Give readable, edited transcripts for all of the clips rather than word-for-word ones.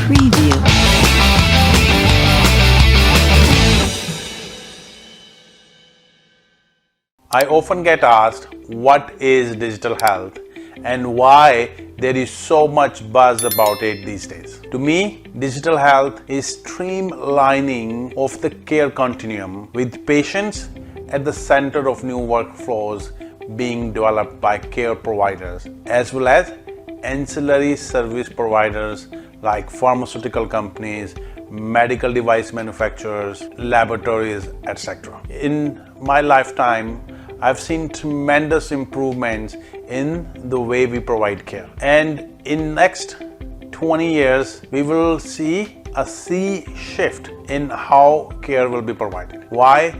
Preview. I often get asked what is digital health and why there is so much buzz about it these days. To me, digital health is streamlining of the care continuum with patients at the center of new workflows being developed by care providers as well as ancillary service providers like pharmaceutical companies, medical device manufacturers, laboratories, etc. In my lifetime, I've seen tremendous improvements in the way we provide care. And in next 20 years, we will see a sea shift in how care will be provided. Why?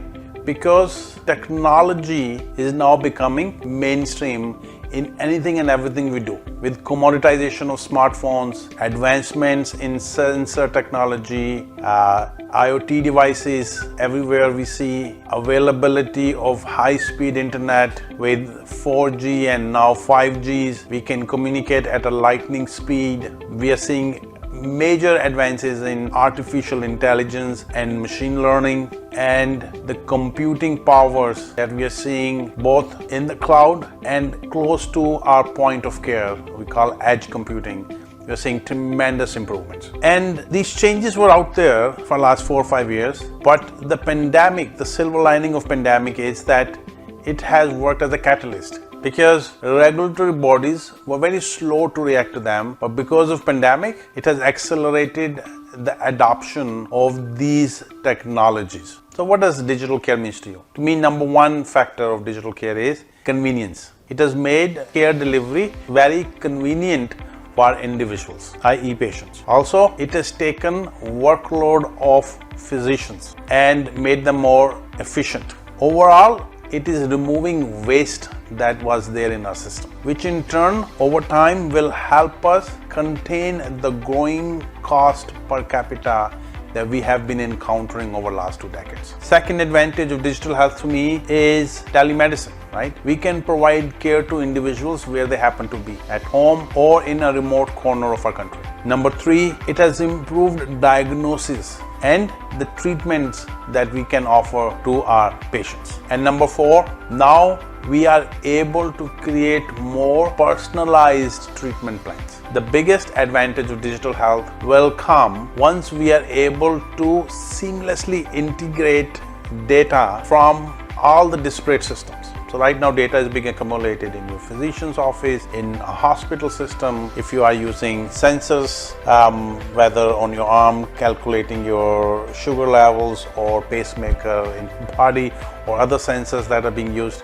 Because technology is now becoming mainstream in anything and everything we do. With commoditization of smartphones, advancements in sensor technology, IoT devices everywhere we see, availability of high-speed internet with 4G and now 5Gs, we can communicate at a lightning speed. We are seeing major advances in artificial intelligence and machine learning, and the computing powers that we are seeing both in the cloud and close to our point of care, we call edge computing. We are seeing tremendous improvements. And these changes were out there for the last 4 or 5 years, but the pandemic, the silver lining of pandemic is that it has worked as a catalyst, because regulatory bodies were very slow to react to them, but because of pandemic, it has accelerated the adoption of these technologies. So what does digital care mean to you? To me, number one factor of digital care is convenience. It has made care delivery very convenient for individuals, i.e. patients. Also, it has taken workload of physicians and made them more efficient. Overall, it is removing waste that was there in our system, which in turn over time will help us contain the growing cost per capita that we have been encountering over the last 2 decades. Second advantage of digital health to me is telemedicine, right? We can provide care to individuals where they happen to be, at home or in a remote corner of our country. Number 3, it has improved diagnosis and the treatments that we can offer to our patients. And number 4, now we are able to create more personalized treatment plans. The biggest advantage of digital health will come once we are able to seamlessly integrate data from all the disparate systems. So right now data is being accumulated in your physician's office, in a hospital system. If you are using sensors, whether on your arm calculating your sugar levels or pacemaker in body or other sensors that are being used,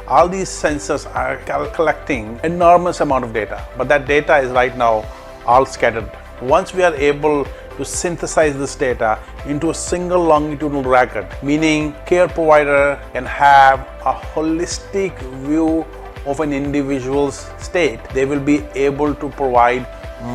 all these sensors are collecting enormous amount of data, but that data is right now all scattered. Once we are able to synthesize this data into a single longitudinal record, meaning care provider can have a holistic view of an individual's state, they will be able to provide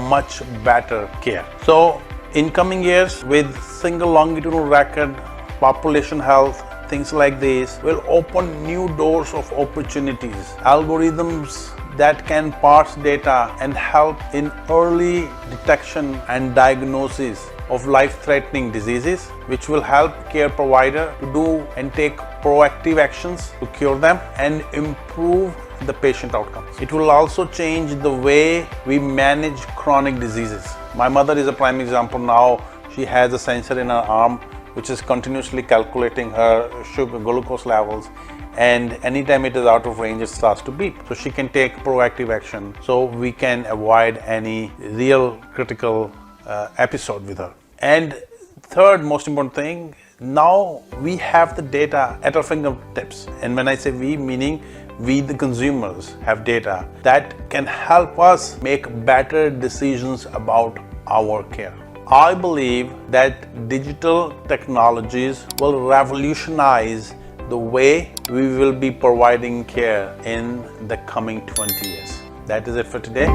much better care. So in coming years, with single longitudinal record, population health, things like this will open new doors of opportunities. Algorithms that can parse data and help in early detection and diagnosis of life-threatening diseases, which will help care provider to do and take proactive actions to cure them and improve the patient outcomes. It will also change the way we manage chronic diseases. My mother is a prime example now. She has a sensor in her arm which is continuously calculating her sugar glucose levels, and anytime it is out of range, it starts to beep. So she can take proactive action so we can avoid any real critical episode with her. And third most important thing, now we have the data at our fingertips. And when I say we, meaning we the consumers have data that can help us make better decisions about our care. I believe that digital technologies will revolutionize the way we will be providing care in the coming 20 years. That is it for today.